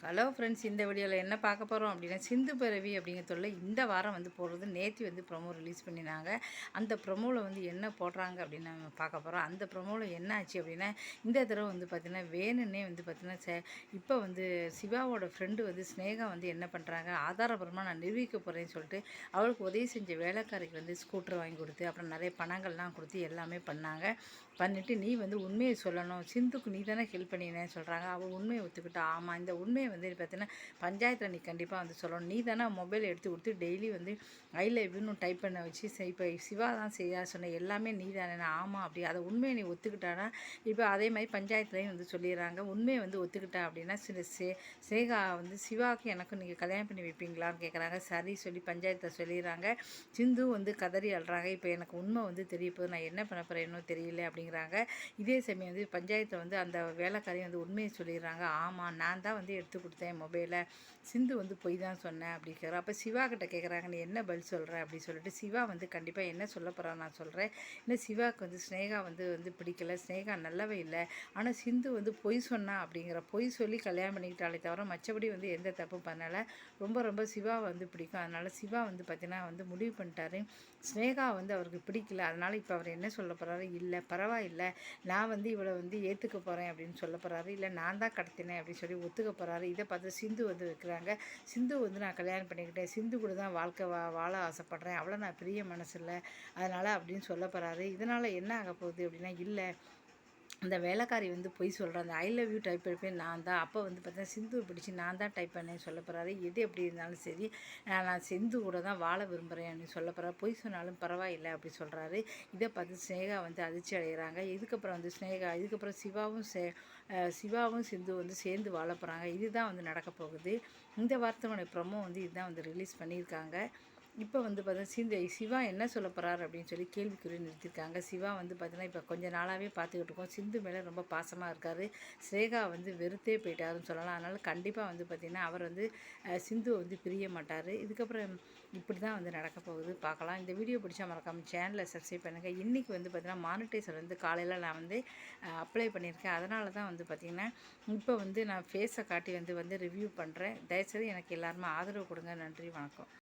Hello friends, இந்த வீடியோவில் என்ன பார்க்க போகிறோம் அப்படின்னா, சிந்து பிறவி அப்படிங்கிறதுல இந்த வாரம் வந்து போடுறது. நேற்று வந்து ப்ரொமோ ரிலீஸ் பண்ணினாங்க. அந்த ப்ரொமோவில் வந்து என்ன போடுறாங்க அப்படின்னு நம்ம பார்க்க போகிறோம். அந்த ப்ரொமோவில் என்ன ஆச்சு அப்படின்னா, இந்த தடவை வந்து பார்த்திங்கன்னா வேணுன்னே வந்து பார்த்திங்கன்னா இப்போ வந்து சிவாவோட ஃப்ரெண்டு வந்து ஸ்னேகா வந்து என்ன பண்ணுறாங்க, ஆதாரபூர்வமாக நான் நிரூபிக்க போகிறேன்னு சொல்லிட்டு அவளுக்கு உதவி செஞ்ச வேலைக்காரிக்கு வந்து ஸ்கூட்டர் வாங்கி கொடுத்து அப்புறம் நிறைய பணங்கள்லாம் கொடுத்து எல்லாமே பண்ணிவிட்டு நீ வந்து உண்மையை சொல்லணும், சிந்துக்கு நீ தானே ஹெல்ப் பண்ணினேன்னு சொல்கிறாங்க. அவள் உண்மையை ஒத்துக்கிட்டா. ஆமாம், இந்த உண்மையை வந்து பார்த்தீங்கன்னா பஞ்சாயத்தில் நீ கண்டிப்பாக வந்து சொல்லணும். நீ தானே மொபைல் எடுத்து கொடுத்து டெய்லி வந்து ஐ லவ் யூன்னு டைப் பண்ண வச்சு இப்போ சிவா தான் செய்யா சொன்ன எல்லாமே நீ தானே. ஆமாம், அப்படி அதை உண்மையை நீ ஒத்துக்கிட்டானா இப்போ அதே மாதிரி பஞ்சாயத்துலேயும் வந்து சொல்லிடுறாங்க. உண்மையை வந்து ஒத்துக்கிட்டா அப்படின்னா சேகா வந்து சிவாவுக்கு எனக்கும் நீங்கள் கல்யாணம் பண்ணி வைப்பீங்களான்னு கேட்குறாங்க. சரி சொல்லி பஞ்சாயத்தில் சொல்லிடுறாங்க. சிந்து வந்து கதறி அழுறாங்க. இப்போ எனக்கு உண்மை வந்து தெரிய போகுது, நான் என்ன பண்ண போகிறேன் இன்னும் தெரியல அப்படிங்கிறாங்க. இதே சமயம் வந்து பஞ்சாயத்தை வந்து அந்த வேலைக்காரி வந்து உண்மையை சொல்லிடுறாங்க. ஆமாம், நான் தான் வந்து எடுத்து கொடுத்தேன் மொபைலை, சிந்து வந்து பொய் தான் சொன்னேன் அப்படிங்கிறார். அப்போ சிவா கிட்ட கேட்குறாங்க, நீ என்ன பதில் சொல்கிற அப்படின்னு சொல்லிட்டு சிவா வந்து கண்டிப்பாக என்ன சொல்ல போகிறான் நான் சொல்கிறேன். இன்னும் சிவாவுக்கு வந்து ஸ்னேகா வந்து பிடிக்கல, ஸ்னேகா நல்லவே இல்லை, ஆனால் சிந்து வந்து பொய் சொன்னா அப்படிங்கிற பொய் சொல்லி கல்யாணம் பண்ணிக்கிட்டாலே தவிர மற்றபடி வந்து எந்த தப்பும் பண்ணலை. ரொம்ப ரொம்ப சிவா வந்து பிடிக்கும். அதனால் சிவா வந்து பார்த்தீங்கன்னா வந்து முடிவு பண்ணிட்டாரு, ஸ்னேகா வந்து அவருக்கு பிடிக்கல. அதனால் இப்போ அவர் என்ன சொல்ல போகிறாரு, இல்லை பரவாயில்லை, நான் வந்து இவளை வந்து ஏற்றுக்க போகிறேன் அப்படின்னு சொல்ல போகிறாரு. இல்லை நான் தான் கடத்தினேன் அப்படின்னு சொல்லி ஒத்துக்க போகிறாரு. இதை பார்த்து சிந்து வந்து வைக்கிறாங்க. சிந்து வந்து நான் கல்யாணம் பண்ணிக்கிட்டேன், சிந்து கூட தான் வாழ்க்கை வாழ ஆசைப்பட்றேன், அவளை நான் பிரிய மனசில்லை, அதனால் அப்படின்னு சொல்ல போகிறாரு. இதனால் என்ன ஆக போகுது அப்படின்னா, இல்லை அந்த வேலைக்காரி வந்து பொய் சொல்கிறேன், அந்த ஐ லவ் யூ டைப் பண்ணி நான் தான், அப்போ வந்து பார்த்தீங்கன்னா சிந்துவை பிடிச்சி நான் தான் டைப் பண்ணேன்னு சொல்ல போகிறாரு. எது எப்படி இருந்தாலும் சரி, நான் சிந்து கூட தான் வாழ விரும்புகிறேன் அப்படின்னு சொல்ல போகிறாரு. பொய் சொன்னாலும் பரவாயில்லை அப்படி சொல்கிறாரு. இதை பார்த்து ஸ்னேகா வந்து அதிர்ச்சி அடைகிறாங்க. இதுக்கப்புறம் வந்து இதுக்கப்புறம் சிவாவும் சிந்து வந்து சேர்ந்து வாழ போகிறாங்க. இதுதான் வந்து நடக்க போகுது. இந்த வார்த்தையோட ப்ரொமோ வந்து இதுதான் வந்து ரிலீஸ் பண்ணியிருக்காங்க. இப்போ வந்து பார்த்தீங்கன்னா சிவா என்ன சொல்ல போகிறார் அப்படின்னு சொல்லி கேள்விக்குறி நிறுத்தியிருக்காங்க. சிவா வந்து பார்த்தீங்கன்னா இப்போ கொஞ்சம் நாளாகவே பார்த்துக்கிட்டு இருக்கோம், சிந்து மேலே ரொம்ப பாசமாக இருக்கார், ஸ்ரேகா வந்து வெறுத்தே போயிட்டாருன்னு சொல்லலாம். அதனால் கண்டிப்பாக வந்து பார்த்திங்கன்னா அவர் வந்து சிந்துவை வந்து பிரிய மாட்டார். இதுக்கப்புறம் இப்படி தான் வந்து நடக்க போகுது, பார்க்கலாம். இந்த வீடியோ பிடிச்சா மறக்காமல் சேனலை சப்ஸ்கிரைப் பண்ணுங்கள். இன்றைக்கி வந்து பார்த்திங்கன்னா மானிட்டைசர் வந்து காலையில் நான் வந்து அப்ளை பண்ணியிருக்கேன். அதனால தான் வந்து பார்த்திங்கன்னா இப்போ வந்து நான் ஃபேஸை காட்டி வந்து ரிவ்யூ பண்ணுறேன். தயவுசெய்து எனக்கு எல்லாருமே ஆதரவு கொடுங்க. நன்றி, வணக்கம்.